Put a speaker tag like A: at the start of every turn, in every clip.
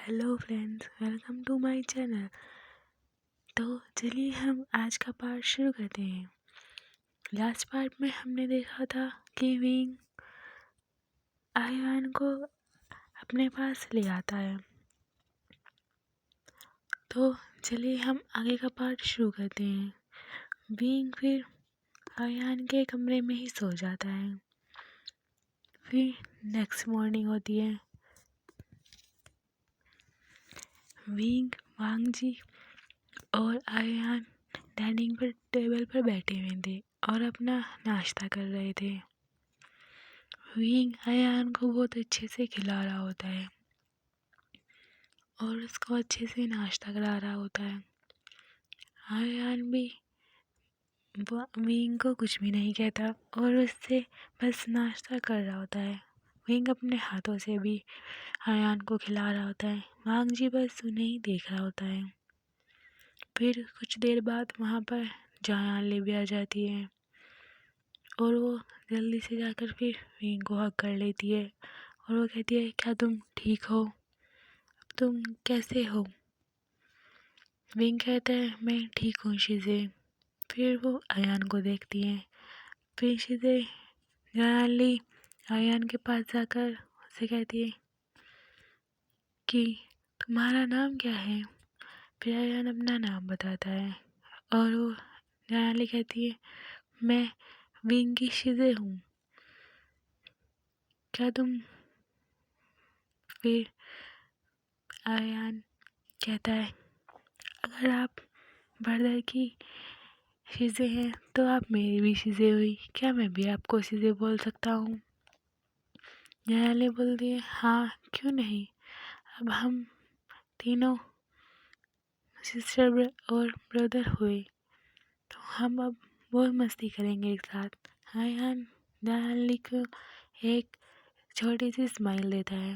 A: Hello friends, welcome to my channel. तो चलिए हम आज का पार्ट शुरू करते हैं। लास्ट पार्ट में हमने देखा था कि विंग आयन को अपने पास ले आता है। तो चलिए हम आगे का पार्ट शुरू करते हैं। विंग फिर आयन के कमरे में ही सो जाता है। फिर नेक्स्ट मॉर्निंग होती है। विंग, वांग जी और आयन डाइनिंग पर टेबल पर बैठे हुए थे और अपना नाश्ता कर रहे थे। विंग आयन को बहुत अच्छे से खिला रहा होता है और उसको अच्छे से नाश्ता करा रहा होता है। आयन भी विंग को कुछ भी नहीं कहता और उससे बस नाश्ता कर रहा होता है। विंग अपने हाथों से भी आयन को खिला रहा होता है। वांग जी बस उन्हें ही देख रहा होता है। फिर कुछ देर बाद वहाँ पर जायान भी आ जाती है और वो जल्दी से जाकर फिर विंग को हग कर लेती है और वो कहती है, क्या तुम ठीक हो? अब तुम कैसे हो? विंग कहता है, मैं ठीक हूँ शीज़े। फिर वो आयान को देखती है। फिर शीज़े जायानली आयान के पास जाकर उससे कहती है कि तुम्हारा नाम क्या है? फिर आयान अपना नाम बताता है और वो जायानली कहती है, मैं विंग की शीज़े हूँ। क्या तुम? फिर आयान कहता है, अगर आप ब्रदर की चीज़ें हैं तो आप मेरी भी चीज़ें हुई। क्या मैं भी आपको चीज़ें बोल सकता हूँ? न्यायालय बोलती है, हाँ क्यों नहीं। अब हम तीनों सिस्टर और ब्रदर हुए तो हम अब बहुत मस्ती करेंगे एक साथ। आयान न्यायालय को एक छोटी सी स्माइल देता है।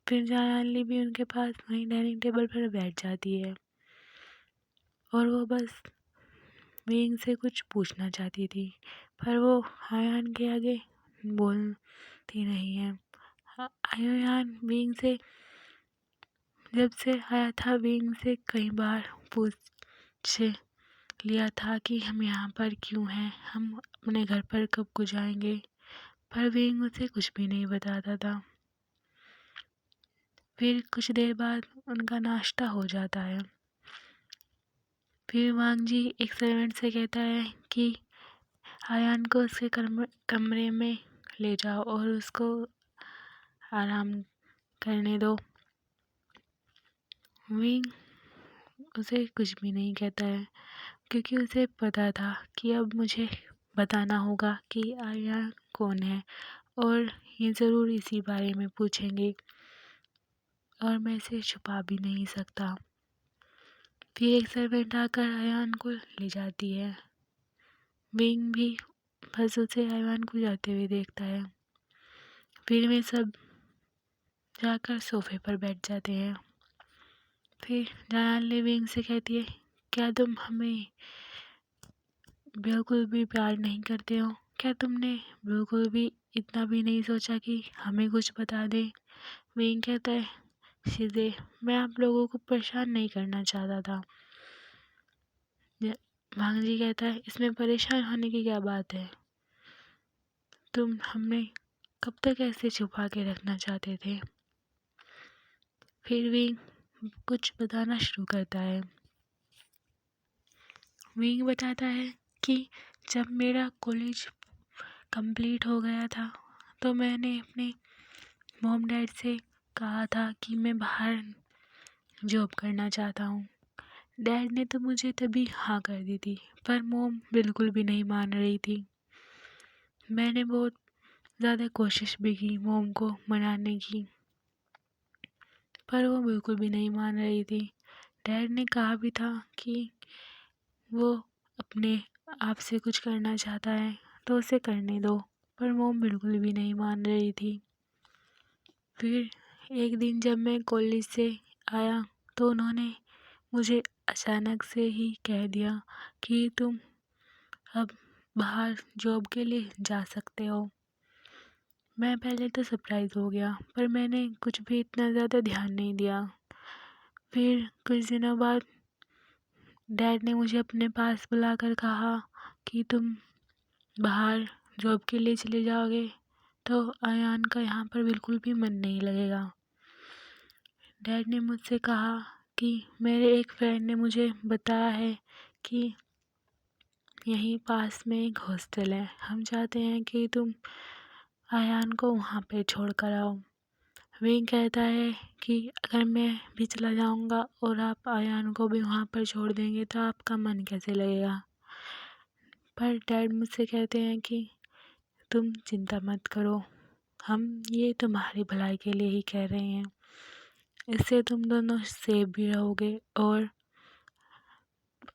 A: फिर न्यायालय भी उनके पास वहीं डाइनिंग टेबल पर बैठ जाती है और वो बस विंग से कुछ पूछना चाहती थी पर वो आयान के आगे बोलती नहीं है। आयान विंग से जब से आया था विंग से कई बार पूछ लिया था कि हम यहाँ पर क्यों हैं, हम अपने घर पर कब को जाएंगे, पर विंग उसे कुछ भी नहीं बताता था। फिर कुछ देर बाद उनका नाश्ता हो जाता है। फिर वांग जी एक सर्वेंट से कहता है कि आयान को उसके कमरे में ले जाओ और उसको आराम करने दो। विंग उसे कुछ भी नहीं कहता है क्योंकि उसे पता था कि अब मुझे बताना होगा कि आर्यन कौन है और ये ज़रूर इसी बारे में पूछेंगे और मैं इसे छुपा भी नहीं सकता। फिर एक सर्वेंट आकर आयान को ले जाती है। विंग भी बस उसे आयान को जाते हुए देखता है। फिर वे सब जाकर सोफे पर बैठ जाते हैं। फिर जायान विंग से कहती है, क्या तुम हमें बिल्कुल भी प्यार नहीं करते हो? क्या तुमने बिल्कुल भी इतना भी नहीं सोचा कि हमें कुछ बता दे? विंग कहता है, सीधे मैं आप लोगों को परेशान नहीं करना चाहता था। वांग जी कहता है, इसमें परेशान होने की क्या बात है? तुम हमें कब तक ऐसे छुपा के रखना चाहते थे? फिर विंग कुछ बताना शुरू करता है। विंग बताता है कि जब मेरा कॉलेज कंप्लीट हो गया था तो मैंने अपने मॉम डैड से कहा था कि मैं बाहर जॉब करना चाहता हूँ। डैड ने तो मुझे तभी हाँ कर दी थी पर मॉम बिल्कुल भी नहीं मान रही थी। मैंने बहुत ज़्यादा कोशिश भी की मॉम को मनाने की पर वो बिल्कुल भी नहीं मान रही थी। डैड ने कहा भी था कि वो अपने आप से कुछ करना चाहता है तो उसे करने दो पर मॉम बिल्कुल भी नहीं मान रही थी। फिर एक दिन जब मैं कॉलेज से आया तो उन्होंने मुझे अचानक से ही कह दिया कि तुम अब बाहर जॉब के लिए जा सकते हो। मैं पहले तो सरप्राइज़ हो गया, पर मैंने कुछ भी इतना ज़्यादा ध्यान नहीं दिया। फिर कुछ दिनों बाद डैड ने मुझे अपने पास बुलाकर कहा कि तुम बाहर जॉब के लिए चले जाओगे तो अयान का यहाँ पर बिल्कुल भी मन नहीं लगेगा। डैड ने मुझसे कहा कि मेरे एक फ्रेंड ने मुझे बताया है कि यहीं पास में एक हॉस्टल है, हम चाहते हैं कि तुम अयान को वहाँ पे छोड़ कर आओ। विंग कहता है कि अगर मैं भी चला जाऊँगा और आप अयान को भी वहाँ पर छोड़ देंगे तो आपका मन कैसे लगेगा। पर डैड मुझसे कहते हैं कि तुम चिंता मत करो, हम ये तुम्हारी भलाई के लिए ही कह रहे हैं, इससे तुम दोनों सेफ भी रहोगे और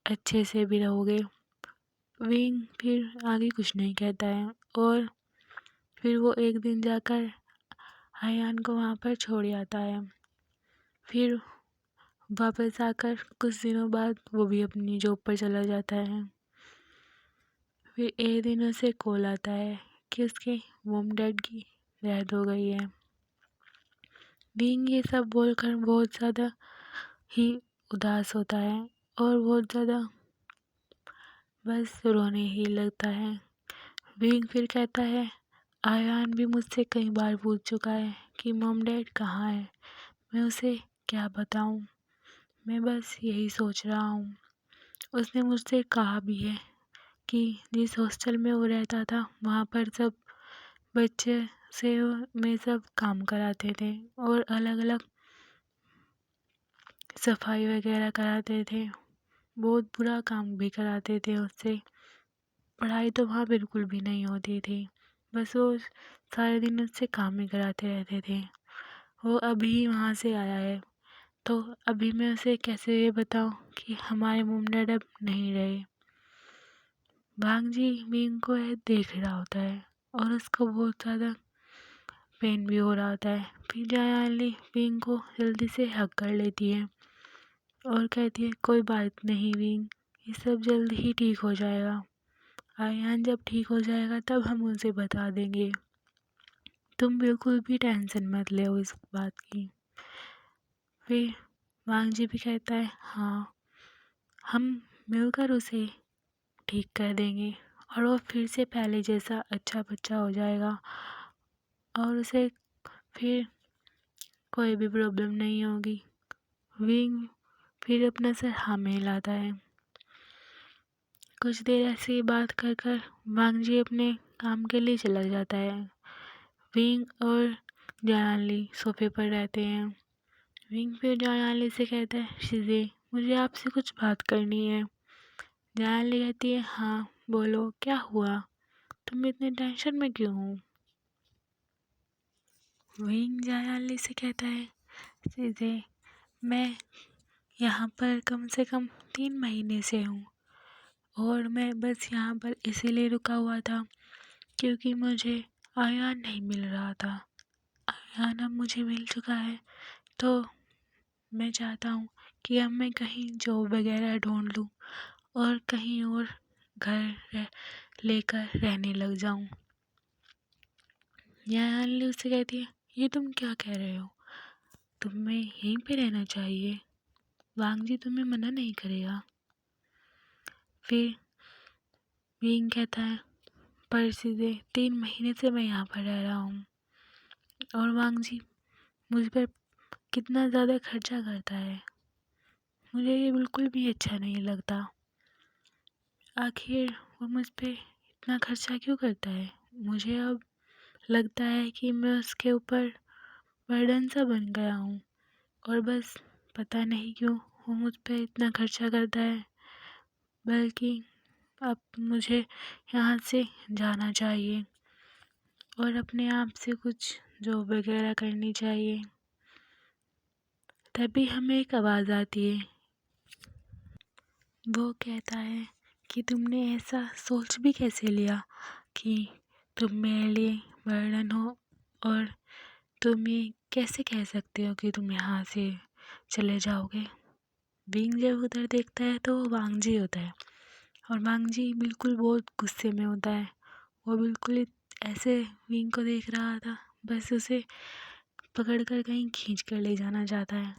A: अच्छे से भी रहोगे। विंग फिर आगे कुछ नहीं कहता है और फिर वो एक दिन जाकर अयान को वहाँ पर छोड़ आता है। फिर वापस आकर कुछ दिनों बाद वो भी अपनी जॉब पर चला जाता है। फिर एक दिन उसे कॉल आता है कि उसके मॉम डैड की डेथ हो गई है। विंग ये सब बोलकर बहुत ज़्यादा ही उदास होता है और बहुत ज़्यादा बस रोने ही लगता है। विंग फिर कहता है आयान भी मुझसे कई बार पूछ चुका है कि मॉम डैड कहाँ है, मैं उसे क्या बताऊँ, मैं बस यही सोच रहा हूँ। उसने मुझसे कहा भी है कि जिस हॉस्टल में वो रहता था वहाँ पर सब बच्चे से में सब काम कराते थे और अलग अलग सफाई वगैरह कराते थे, बहुत बुरा काम भी कराते थे उससे। पढ़ाई तो वहाँ बिल्कुल भी नहीं होती थी, बस वो सारे दिन उससे काम ही कराते रहते थे। वो अभी वहाँ से आया है तो अभी मैं उसे कैसे ये बताऊँ कि हमारे मॉम डैड अब नहीं रहे। भांग जी मीन को देख रहा होता है और उसको बहुत ज़्यादा पेन भी हो रहा होता है। फिर जायाली विंग को जल्दी से हक कर लेती है और कहती है कोई बात नहीं विंग, ये सब जल्दी ही ठीक हो जाएगा, आयान जब ठीक हो जाएगा तब हम उसे बता देंगे, तुम बिल्कुल भी टेंशन मत ले इस बात की। फिर वांग जी भी कहता है हाँ, हम मिलकर उसे ठीक कर देंगे और वो फिर से पहले जैसा अच्छा बच्चा हो जाएगा और उसे फिर कोई भी प्रॉब्लम नहीं होगी। विंग फिर अपना सर हाँ में हिलाता है। कुछ देर ऐसे ही बात कर कर वांग जी अपने काम के लिए चला जाता है। विंग और जायाली सोफे पर रहते हैं। विंग फिर जायाली से कहता है शिजे मुझे आपसे कुछ बात करनी है। जायाली कहती है हाँ बोलो क्या हुआ, तुम इतने टेंशन में क्यों हो। विंग जायाली से कहता है शिजे मैं यहाँ पर कम से कम 3 महीने से हूँ और मैं बस यहाँ पर इसीलिए रुका हुआ था क्योंकि मुझे आयान नहीं मिल रहा था। आयान अब मुझे मिल चुका है तो मैं चाहता हूँ कि अब मैं कहीं जॉब वगैरह ढूंढ लूँ और कहीं और घर लेकर रहने लग जाऊँ। न्यायालय उससे कहती है ये तुम क्या कह रहे हो, तुम्हें यहीं पे रहना चाहिए, वांग जी तुम्हें मना नहीं करेगा। फिर विंग कहता है पर सीधे 3 महीने से मैं यहाँ पर रह रहा हूँ और वांग जी मुझ पर कितना ज़्यादा खर्चा करता है, मुझे ये बिल्कुल भी अच्छा नहीं लगता। आखिर वो मुझ पे इतना खर्चा क्यों करता है, मुझे अब लगता है कि मैं उसके ऊपर बर्डन सा बन गया हूँ और बस पता नहीं क्यों वो मुझ पे इतना खर्चा करता है। बल्कि अब मुझे यहाँ से जाना चाहिए और अपने आप से कुछ जॉब वगैरह करनी चाहिए। तभी हमें एक आवाज़ आती है, वो कहता है कि तुमने ऐसा सोच भी कैसे लिया कि तुम मेरे लिए बर्डन हो और तुम ये कैसे कह सकते हो कि तुम यहाँ से चले जाओगे। विंग जब उधर देखता है तो वो वांगजी होता है और वांगजी बिल्कुल बहुत गुस्से में होता है, वो बिल्कुल ऐसे विंग को देख रहा था, बस उसे पकड़कर कहीं खींच कर ले जाना चाहता है।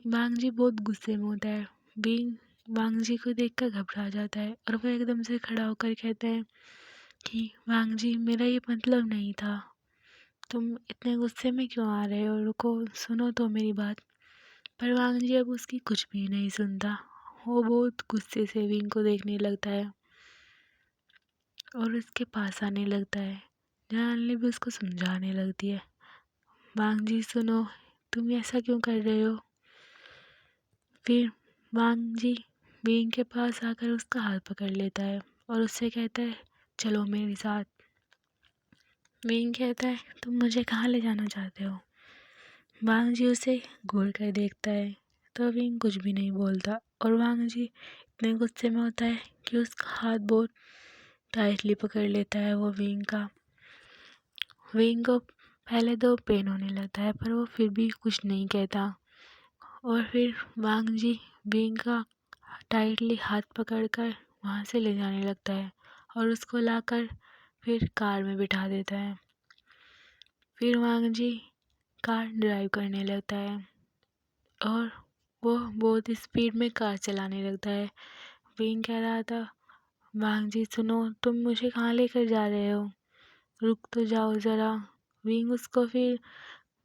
A: वांग जी बहुत गुस्से में होता है। विंग वांग जी को देखकर घबरा जाता है और वो एकदम से खड़ा होकर कहता है कि वांग जी, मेरा ये मतलब नहीं था, तुम इतने गुस्से में क्यों आ रहे हो, रुको, सुनो तो मेरी बात। पर वांग जी अब उसकी कुछ भी नहीं सुनता। वो बहुत गुस्से से विंग को देखने लगता है और उसके पास आने लगता है। जानले भी उसको समझाने लगती है, वांग जी सुनो, तुम ऐसा क्यों कर रहे हो। फिर वांग जी विंग के पास आकर उसका हाथ पकड़ लेता है और उससे कहता है, चलो मेरे साथ। विंग कहता है, तुम मुझे कहाँ ले जाना चाहते हो। वांग जी उसे घूर कर देखता है तो विंग कुछ भी नहीं बोलता और वांग जी इतने गुस्से में होता है कि उसका हाथ बहुत टाइटली पकड़ लेता है वो विंग का। विंग को पहले तो पेन होने लगता है पर वो फिर भी कुछ नहीं कहता और फिर वांग जी विंग का टाइटली हाथ पकड़कर वहाँ से ले जाने लगता है और उसको लाकर फिर कार में बिठा देता है। फिर वांग जी कार ड्राइव करने लगता है और वो बहुत स्पीड में कार चलाने लगता है। विंग कह रहा था, वांग जी सुनो, तुम मुझे कहाँ लेकर जा रहे हो, रुक तो जाओ ज़रा। विंग उसको फिर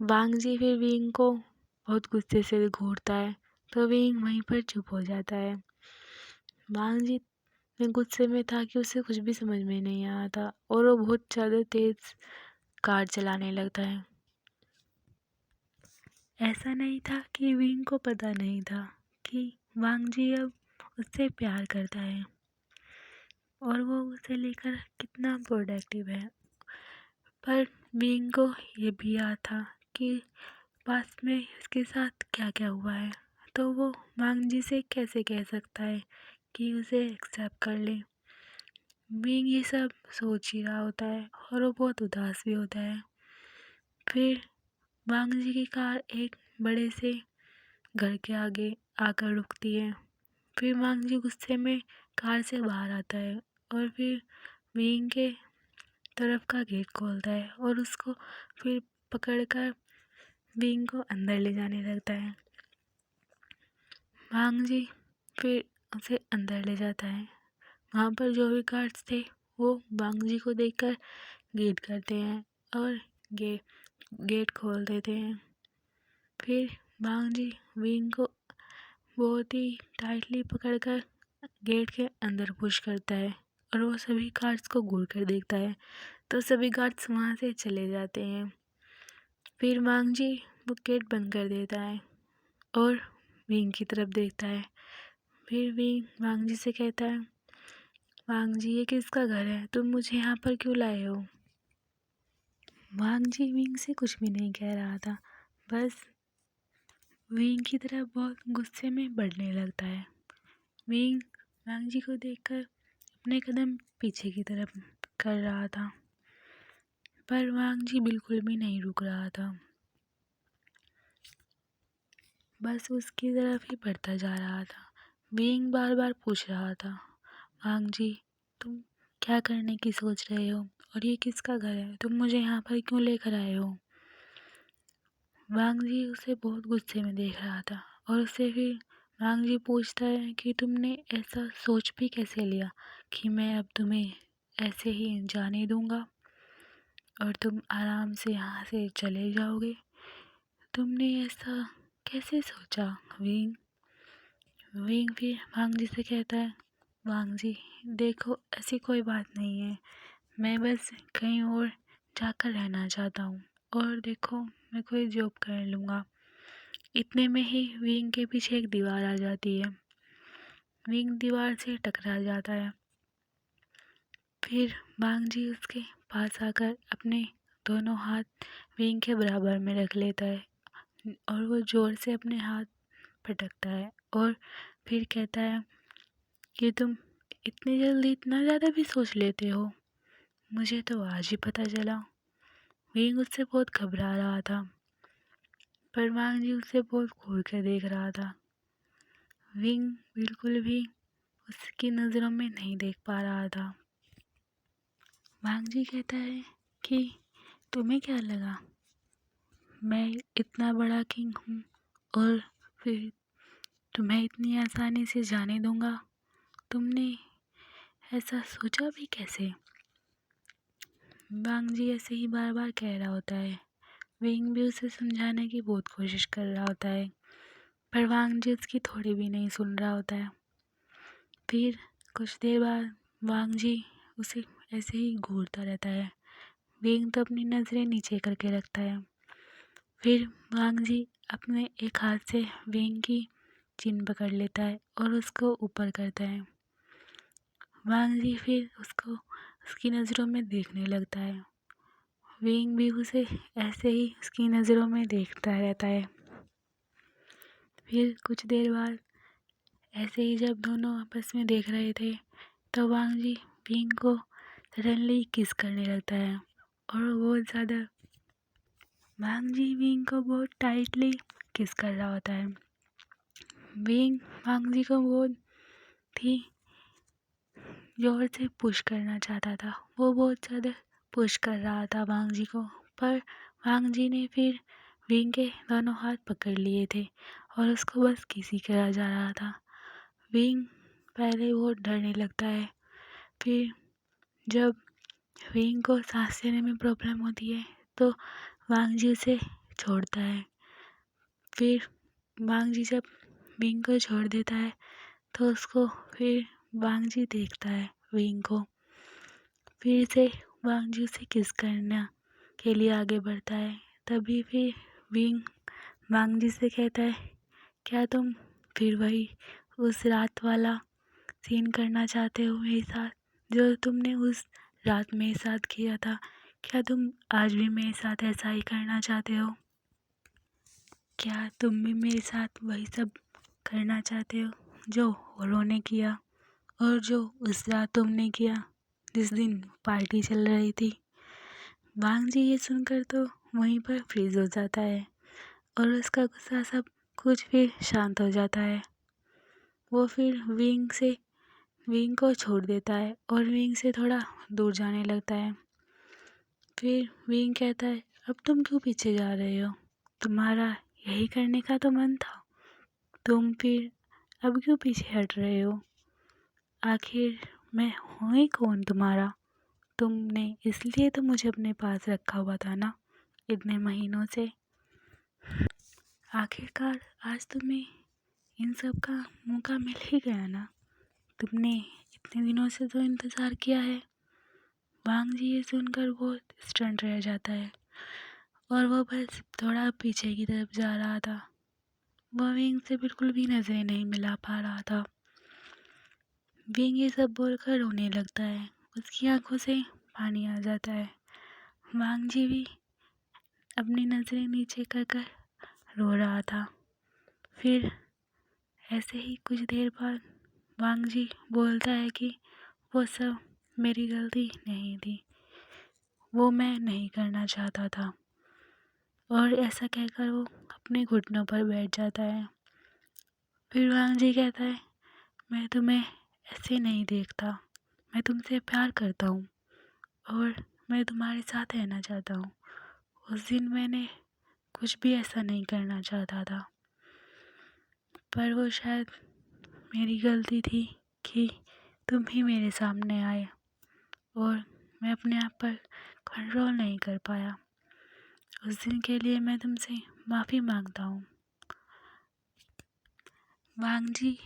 A: वांग जी फिर विंग को बहुत गुस्से से घूरता है तो विंग वहीं पर चुप हो जाता है। वांग जी इतने गुस्से में था कि उसे कुछ भी समझ में नहीं आ रहा था और वो बहुत ज़्यादा तेज़ कार चलाने लगता है। ऐसा नहीं था कि विंग को पता नहीं था कि वांग जी अब उससे प्यार करता है और वो उसे लेकर कितना प्रोडक्टिव है। पर विंग को ये भी याद था कि पास्ट में उसके साथ क्या क्या हुआ है, तो वो वांग जी से कैसे कह सकता है कि उसे एक्सेप्ट कर ले। विंग ये सब सोच ही रहा होता है और वो बहुत उदास भी होता है। फिर वांग जी की कार एक बड़े से घर के आगे आकर रुकती है। फिर वांग जी गुस्से में कार से बाहर आता है और फिर विंग के तरफ का गेट खोलता है और उसको फिर पकड़कर विंग को अंदर ले जाने लगता है। वांग जी फिर उसे अंदर ले जाता है। वहाँ पर जो भी गार्ड्स थे वो वांग जी को देखकर गेट करते हैं और गेट खोल देते हैं। फिर वांग जी विंग को बहुत ही टाइटली पकड़कर गेट के अंदर पुश करता है और वो सभी गार्ड्स को घूर कर देखता है तो सभी गार्ड्स वहाँ से चले जाते हैं। फिर वांग जी वो गेट बंद कर देता है और विंग की तरफ देखता है। फिर विंग वांग जी से कहता है, वांग जी ये किसका घर है, तुम मुझे यहाँ पर क्यों लाए हो। वांग जी विंग से कुछ भी नहीं कह रहा था, बस विंग की तरफ बहुत गुस्से में बढ़ने लगता है। विंग वांग जी को देखकर अपने कदम पीछे की तरफ कर रहा था पर वांग जी बिल्कुल भी नहीं रुक रहा था, बस उसकी तरफ ही बढ़ता जा रहा था। विंग बार बार पूछ रहा था, वांग जी तुम क्या करने की सोच रहे हो और ये किसका घर है, तुम मुझे यहाँ पर क्यों लेकर आए हो। वांग जी उसे बहुत गुस्से में देख रहा था और उससे फिर वांग जी पूछता है कि तुमने ऐसा सोच भी कैसे लिया कि मैं अब तुम्हें ऐसे ही जाने दूंगा और तुम आराम से यहाँ से चले जाओगे, तुमने ऐसा कैसे सोचा। विंग विंग फिर वांग जी से कहता है, वांग जी देखो ऐसी कोई बात नहीं है, मैं बस कहीं और जाकर रहना चाहता हूँ और देखो मैं कोई जॉब कर लूँगा। इतने में ही विंग के पीछे एक दीवार आ जाती है। विंग दीवार से टकरा जाता है। फिर वांग जी उसके पास आकर अपने दोनों हाथ विंग के बराबर में रख लेता है और वो ज़ोर से अपने हाथ पटकता है और फिर कहता है कि तुम इतनी जल्दी इतना ज़्यादा भी सोच लेते हो, मुझे तो आज ही पता चला। विंग उससे बहुत घबरा रहा था पर वांग जी उसे बहुत घूर कर देख रहा था। विंग बिल्कुल भी उसकी नज़रों में नहीं देख पा रहा था। वांग जी कहता है कि तुम्हें क्या लगा मैं इतना बड़ा किंग हूँ और फिर तुम्हें इतनी आसानी से जाने दूंगा? तुमने ऐसा सोचा भी कैसे? वांग जी ऐसे ही बार बार कह रहा होता है। विंग भी उसे समझाने की बहुत कोशिश कर रहा होता है, पर वांग जी उसकी थोड़ी भी नहीं सुन रहा होता है। फिर कुछ देर बाद वांग जी उसे ऐसे ही घूरता रहता है। विंग तो अपनी नज़रें नीचे करके रखता है। फिर वांग जी अपने एक हाथ से विंग की चिन पकड़ लेता है और उसको ऊपर करता है। वांग जी फिर उसको उसकी नज़रों में देखने लगता है। विंग भी उसे ऐसे ही उसकी नज़रों में देखता रहता है। फिर कुछ देर बाद ऐसे ही जब दोनों आपस में देख रहे थे तो वांग जी विंग को सडनली किस करने लगता है और बहुत ज़्यादा वांग जी विंग को बहुत टाइटली किस कर रहा होता है। विंग वांग जी को बहुत ही जोर से पुश करना चाहता था। वो बहुत ज़्यादा पुश कर रहा था वांग जी को, पर वांग जी ने फिर विंग के दोनों हाथ पकड़ लिए थे और उसको बस किसी करा जा रहा था। विंग पहले बहुत डरने लगता है। फिर जब विंग को सांस लेने में प्रॉब्लम होती है तो वांग जी उसे छोड़ता है। फिर वांग जी जब विंग को छोड़ देता है तो उसको फिर वांग जी देखता है विंग को। फिर से वांग जी उसे किस करना के लिए आगे बढ़ता है। तभी फिर विंग वांग जी से कहता है, क्या तुम फिर वही उस रात वाला सीन करना चाहते हो मेरे साथ, जो तुमने उस रात मेरे साथ किया था? क्या तुम आज भी मेरे साथ ऐसा ही करना चाहते हो? क्या तुम भी मेरे साथ वही सब करना चाहते हो जो औरों किया और जो उस रात तुमने किया जिस दिन पार्टी चल रही थी? वांग जी ये सुनकर तो वहीं पर फ्रीज हो जाता है और उसका गुस्सा सब कुछ फिर शांत हो जाता है। वो फिर विंग को छोड़ देता है और विंग से थोड़ा दूर जाने लगता है। फिर विंग कहता है, अब तुम क्यों पीछे जा रहे हो? तुम्हारा यही करने का तो मन था, तुम फिर अब क्यों पीछे हट रहे हो? आखिर मैं हूँ ही कौन तुम्हारा? तुमने इसलिए तो मुझे अपने पास रखा हुआ था ना इतने महीनों से। आखिरकार आज तुम्हें इन सब का मौका मिल ही गया ना। तुमने इतने दिनों से तो इंतज़ार किया है। वांग जी ये सुनकर बहुत स्टन रह जाता है और वो बस थोड़ा पीछे की तरफ जा रहा था। वो विंग से बिल्कुल भी नज़रें नहीं मिला पा रहा था। विंग ये सब बोलकर रोने लगता है। उसकी आंखों से पानी आ जाता है। वांग जी भी अपनी नज़रें नीचे कर कर रो रहा था। फिर ऐसे ही कुछ देर बाद वांग जी बोलता है कि वो सब मेरी गलती नहीं थी, वो मैं नहीं करना चाहता था। और ऐसा कहकर वो अपने घुटनों पर बैठ जाता है। फिर वांग जी कहता है, मैं तुम्हें ऐसे नहीं देखता, मैं तुमसे प्यार करता हूँ और मैं तुम्हारे साथ रहना चाहता हूँ। उस दिन मैंने कुछ भी ऐसा नहीं करना चाहता था, पर वो शायद मेरी गलती थी कि तुम ही मेरे सामने आए और मैं अपने आप पर कंट्रोल नहीं कर पाया। उस दिन के लिए मैं तुमसे माफ़ी मांगता हूँ। वांग जी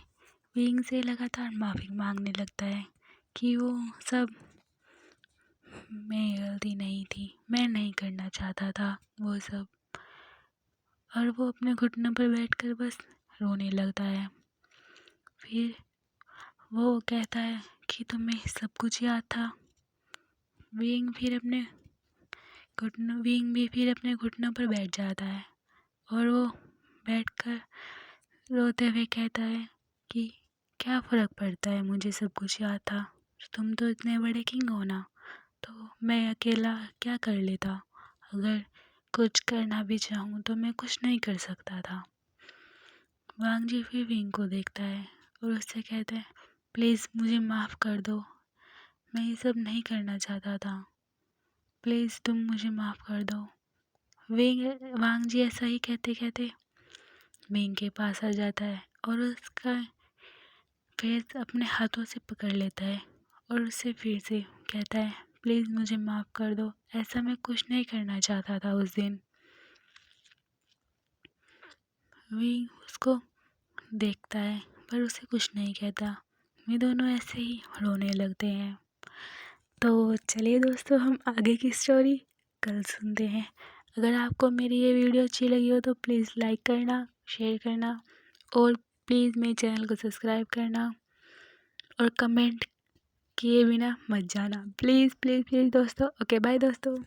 A: विंग से लगातार माफ़ी मांगने लगता है कि वो सब मेरी गलती नहीं थी, मैं नहीं करना चाहता था वो सब। और वो अपने घुटनों पर बैठकर बस रोने लगता है। फिर वो कहता है कि तुम्हें सब कुछ याद था। विंग भी फिर अपने घुटनों पर बैठ जाता है और वो बैठकर रोते हुए कहता है कि क्या फ़र्क पड़ता है, मुझे सब कुछ याद था, तुम तो इतने बड़े किंग हो ना, तो मैं अकेला क्या कर लेता? अगर कुछ करना भी चाहूँ तो मैं कुछ नहीं कर सकता था। वांग जी फिर विंग को देखता है और उससे कहता है, प्लीज़ मुझे माफ़ कर दो, मैं ये सब नहीं करना चाहता था। प्लीज़ तुम मुझे माफ़ कर दो। वांग जी ऐसा ही कहते कहते मिंग के पास आ जाता है और उसका फेस अपने हाथों से पकड़ लेता है और उससे फिर से कहता है, प्लीज़ मुझे माफ़ कर दो, ऐसा मैं कुछ नहीं करना चाहता था उस दिन। विंग उसको देखता है पर उसे कुछ नहीं कहता। वे दोनों ऐसे ही रोने लगते हैं। तो चलिए दोस्तों, हम आगे की स्टोरी कल सुनते हैं। अगर आपको मेरी ये वीडियो अच्छी लगी हो तो प्लीज़ लाइक करना, शेयर करना और प्लीज़ मेरे चैनल को सब्सक्राइब करना और कमेंट किए बिना मत जाना, प्लीज़ प्लीज़ प्लीज़ दोस्तों। ओके बाय दोस्तों।